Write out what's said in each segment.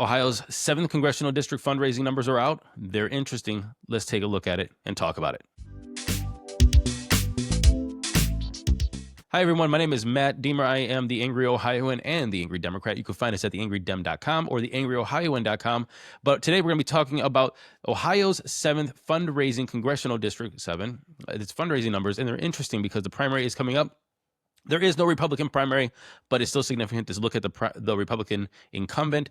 Ohio's 7th Congressional District fundraising numbers are out. They're interesting. Let's take a look at it and talk about it. Hi, everyone. My name is Matt Deemer. I am the Angry Ohioan and the Angry Democrat. You can find us at theangrydem.com or theangryohioan.com. But today we're going to be talking about Ohio's 7th fundraising Congressional District 7. It's fundraising numbers, and they're interesting because the primary is coming up. There is no Republican primary, but it's still significant to look at the Republican incumbent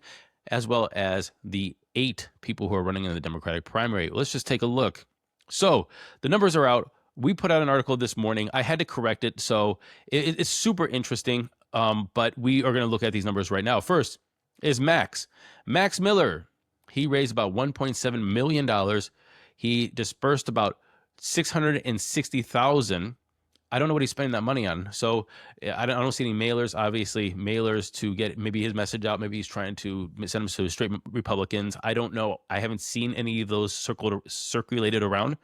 as well as the 8 people who are running in the Democratic primary. Let's just take a look. So the numbers are out. We put out an article this morning. I had to correct it, so it's super interesting, but we are going to look at these numbers right now. First is Max Miller. He raised about $1.7 million. He dispersed about $660,000. I don't know what he's spending that money on. So I don't see any mailers, obviously, mailers to get maybe his message out. Maybe he's trying to send them to straight Republicans. I don't know. I haven't seen any of those circulated around.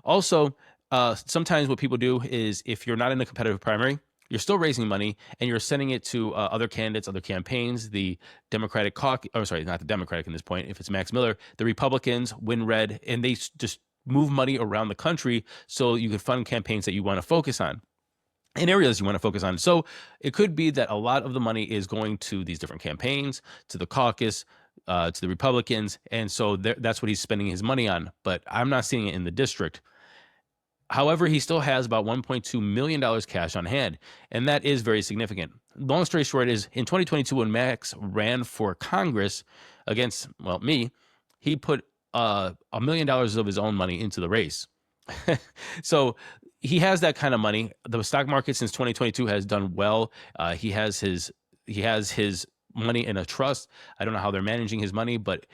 Also, sometimes what people do is if you're not in a competitive primary, you're still raising money and you're sending it to other candidates, other campaigns, the Democratic caucus, not the Democratic in this point, if it's Max Miller, the Republicans, Win Red, and they just move money around the country so you can fund campaigns that you want to focus on in areas you want to focus on. So it could be that a lot of the money is going to these different campaigns, to the caucus, to the Republicans. And so that's what he's spending his money on. But I'm not seeing it in the district. However, he still has about $1.2 million cash on hand, and that is very significant. Long story short is, in 2022, when Max ran for Congress against, me, he put $1 million of his own money into the race. So he has that kind of money. The stock market since 2022 has done well. He has his money in a trust. I don't know how they're managing his money, but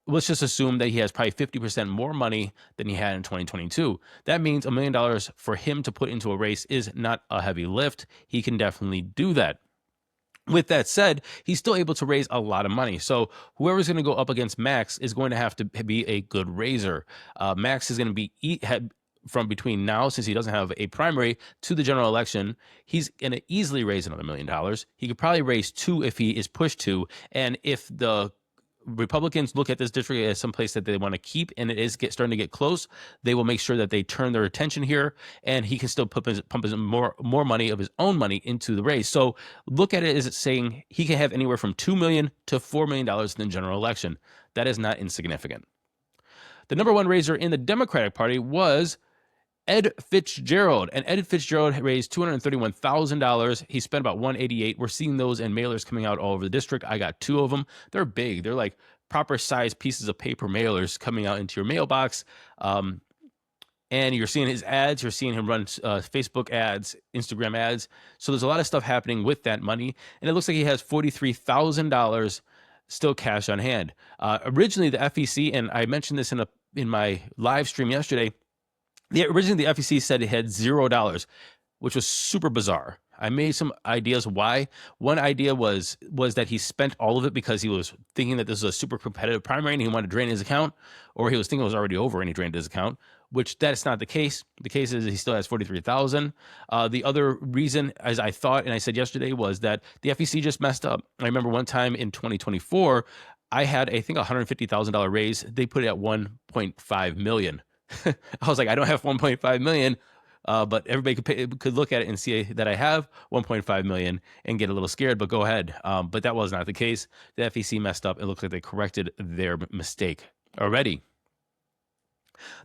let's just assume that he has probably 50% more money than he had in 2022. That means $1 million for him to put into a race is not a heavy lift. He can definitely do that. With that said, he's still able to raise a lot of money. So whoever's going to go up against Max is going to have to be a good raiser. Max is going to be from between now, since he doesn't have a primary, to the general election, he's going to easily raise another $1 million. He could probably raise 2 if he is pushed to. And if the Republicans look at this district as someplace that they want to keep and it is starting to get close, they will make sure that they turn their attention here, and he can still pump his more money of his own money into the race. So look at it as it's saying he can have anywhere from $2 million to $4 million in the general election. That is not insignificant. The number one raiser in the Democratic Party was Ed Fitzgerald, and Ed Fitzgerald raised $231,000. He spent about $188,000. We're seeing those in mailers coming out all over the district. I got 2 of them. They're big. They're like proper size pieces of paper mailers coming out into your mailbox. And you're seeing his ads. You're seeing him run Facebook ads, Instagram ads. So there's a lot of stuff happening with that money. And it looks like he has $43,000 still cash on hand. Originally, the FEC, and I mentioned this in my live stream yesterday, originally, the FEC said it had $0, which was super bizarre. I made some ideas why. One idea was that he spent all of it because he was thinking that this was a super competitive primary and he wanted to drain his account, or he was thinking it was already over and he drained his account, which that's not the case. The case is he still has $43,000. The other reason, as I thought and I said yesterday, was that the FEC just messed up. I remember one time in 2024, I had, I think, a $150,000 raise. They put it at $1.5 million. I was like, I don't have $1.5 million, but everybody could look at it and see that I have $1.5 million and get a little scared, but go ahead. But that was not the case. The FEC messed up. It looks like they corrected their mistake already.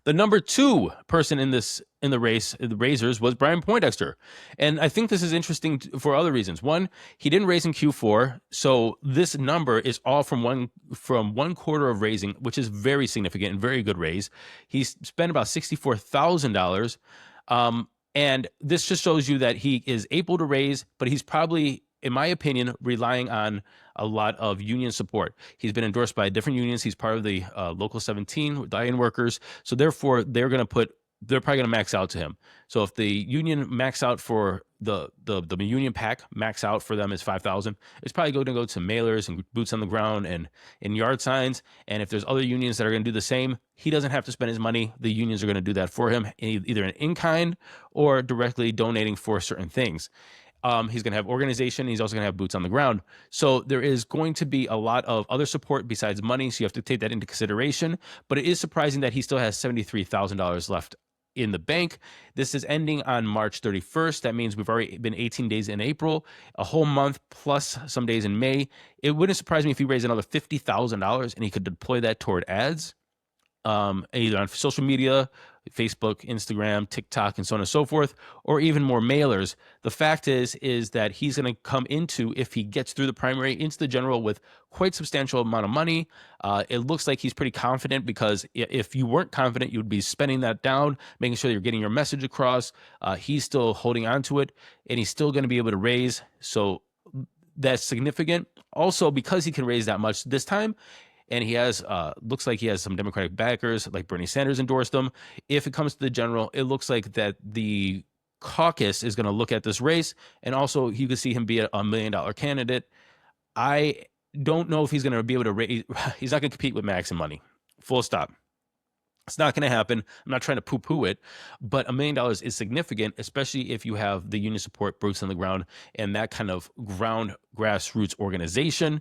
The number 2 person in the race, the raisers, was Brian Poindexter. And I think this is interesting for other reasons. One, he didn't raise in Q4, so this number is all from one quarter of raising, which is very significant and very good raise. He's spent about $64,000. And this just shows you that he is able to raise, but he's probably, in my opinion, relying on a lot of union support. He's been endorsed by different unions. He's part of the Local 17 with iron workers. So therefore, they're probably going to max out to him. So if the union max out for the union pack, max out for them is $5,000, it's probably going to go to mailers and boots on the ground and yard signs. And if there's other unions that are going to do the same, he doesn't have to spend his money. The unions are going to do that for him, either in kind or directly donating for certain things. He's going to have organization. He's also going to have boots on the ground. So there is going to be a lot of other support besides money. So you have to take that into consideration. But it is surprising that he still has $73,000 left in the bank. This is ending on March 31st. That means we've already been 18 days in April, a whole month plus some days in May. It wouldn't surprise me if he raised another $50,000 and he could deploy that toward ads, either on social media, Facebook, Instagram, TikTok, and so on and so forth, or even more mailers. The fact is that he's going to come into, if he gets through the primary, into the general with quite substantial amount of money. It looks like he's pretty confident, because if you weren't confident, you'd be spending that down, making sure you're getting your message across. He's still holding on to it, and he's still going to be able to raise. So that's significant. Also, because he can raise that much this time, and he has, looks like he has some Democratic backers, like Bernie Sanders endorsed him. If it comes to the general, it looks like that the caucus is going to look at this race, and also you could see him be a $1 million candidate. I don't know if he's going to be able to raise. He's not going to compete with Max in money. Full stop. It's not going to happen. I'm not trying to poo-poo it, but $1 million is significant, especially if you have the union support, boots on the ground, and that kind of ground grassroots organization.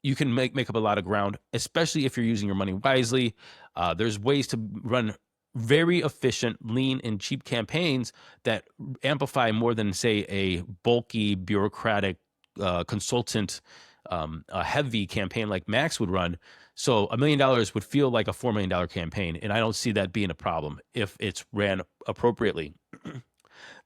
You can make up a lot of ground, especially if you're using your money wisely. There's ways to run very efficient, lean, and cheap campaigns that amplify more than, say, a bulky, bureaucratic, consultant, a heavy campaign like Max would run. So $1 million would feel like a $4 million campaign, and I don't see that being a problem if it's ran appropriately.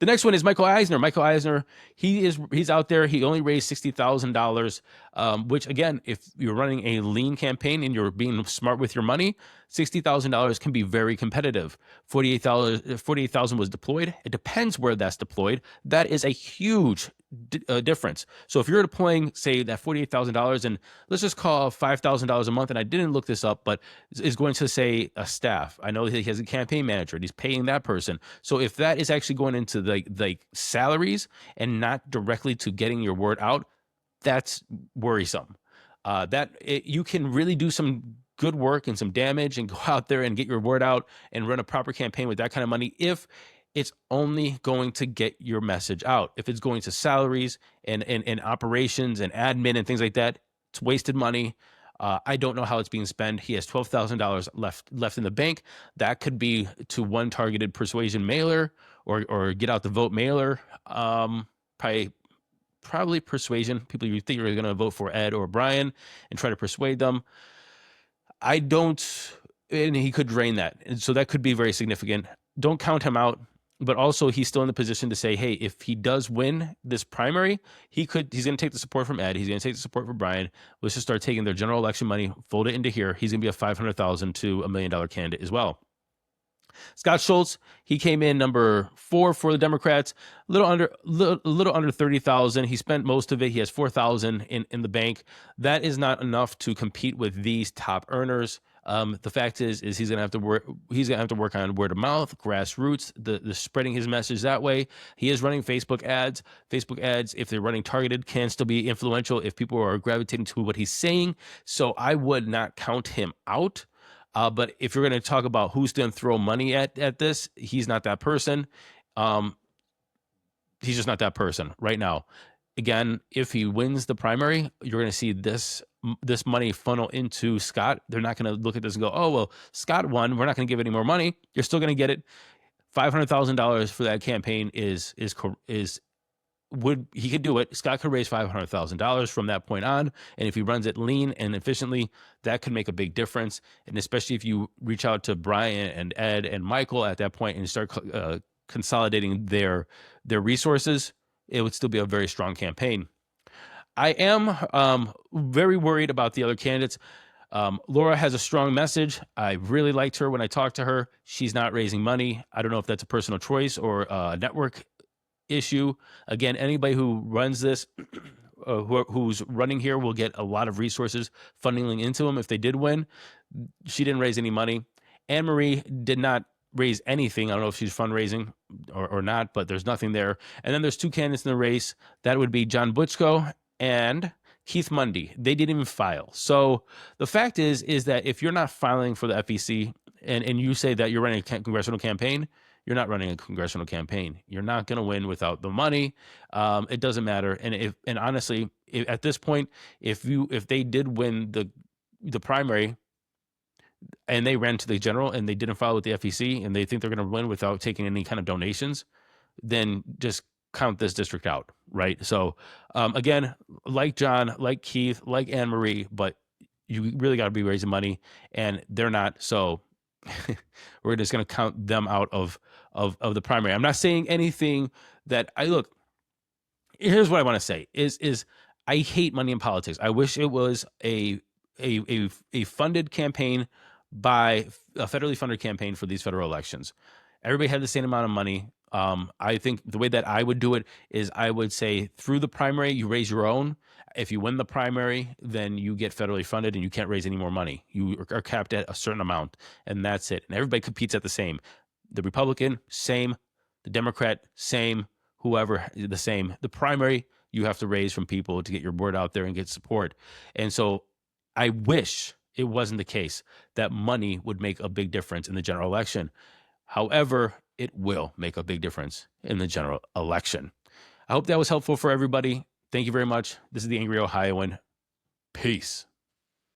The next one is Michael Eisner. Michael Eisner, he's out there. He only raised $60,000, which, again, if you're running a lean campaign and you're being smart with your money, $60,000 can be very competitive. $48,000 was deployed. It depends where that's deployed. That is a huge difference. So if you're deploying, say, that $48,000, and let's just call $5,000 a month, and I didn't look this up, but is going to, say, a staff. I know he has a campaign manager, and he's paying that person. So if that is actually going into like salaries and not directly to getting your word out, that's worrisome. You can really do some good work and some damage and go out there and get your word out and run a proper campaign with that kind of money if it's only going to get your message out. If it's going to salaries and operations and admin and things like that, it's wasted money. I don't know how it's being spent. He has $12,000 left in the bank. That could be to one targeted persuasion mailer or get out the vote mailer. Probably persuasion. People you think are going to vote for Ed or Brian and try to persuade them. And he could drain that. And so that could be very significant. Don't count him out. But also, he's still in the position to say, hey, if he does win this primary, he's going to take the support from Ed. He's going to take the support from Brian. Let's just start taking their general election money, fold it into here. He's going to be a $500,000 to $1 million candidate as well. Scott Schultz, he came in number 4 for the Democrats, a little under 30,000. He spent most of it. He has 4,000 in the bank. That is not enough to compete with these top earners. The fact is he's gonna have to work. He's gonna have to work on word of mouth, grassroots, the spreading his message that way. He is running Facebook ads. Facebook ads, if they're running targeted, can still be influential if people are gravitating to what he's saying. So I would not count him out. But if you're going to talk about who's going to throw money at this, he's not that person. He's just not that person right now. Again, if he wins the primary, you're going to see this money funnel into Scott. They're not going to look at this and go, oh, well, Scott won. We're not going to give any more money. You're still going to get it. $500,000 for that campaign he could do it. Scott could raise $500,000 from that point on. And if he runs it lean and efficiently, that could make a big difference. And especially if you reach out to Brian and Ed and Michael at that point and start consolidating their resources, it would still be a very strong campaign. I am very worried about the other candidates. Laura has a strong message. I really liked her when I talked to her. She's not raising money. I don't know if that's a personal choice or a network issue. Again, anybody who runs this, who's running here, will get a lot of resources funneling into them if they did win. She didn't raise any money. Anne Marie did not raise anything. I don't know if she's fundraising or not, but there's nothing there. And then there's 2 candidates in the race. That would be John Butchko and Keith Mundy. They didn't even file. So the fact is that if you're not filing for the FEC and you say that you're running a congressional campaign, you're not running a congressional campaign. You're not going to win without the money. It doesn't matter. And honestly, at this point, if they did win the primary and they ran to the general and they didn't file with the FEC and they think they're going to win without taking any kind of donations, then just count this district out, right? So again, like John, like Keith, like Anne Marie, but you really got to be raising money, and they're not. So we're just going to count them out of the primary. I'm not saying anything that I look. Here's what I want to say: is I hate money in politics. I wish it was a funded campaign by a federally funded campaign for these federal elections. Everybody had the same amount of money. I think the way that I would do it is I would say through the primary, you raise your own. If you win the primary, then you get federally funded and you can't raise any more money. You are capped at a certain amount, and that's it. And everybody competes at the same. The Republican, same. The Democrat, same. Whoever, the same. The primary, you have to raise from people to get your word out there and get support. And so I wish it wasn't the case that money would make a big difference in the general election. However, it will make a big difference in the general election. I hope that was helpful for everybody. Thank you very much. This is the Angry Ohioan. Peace.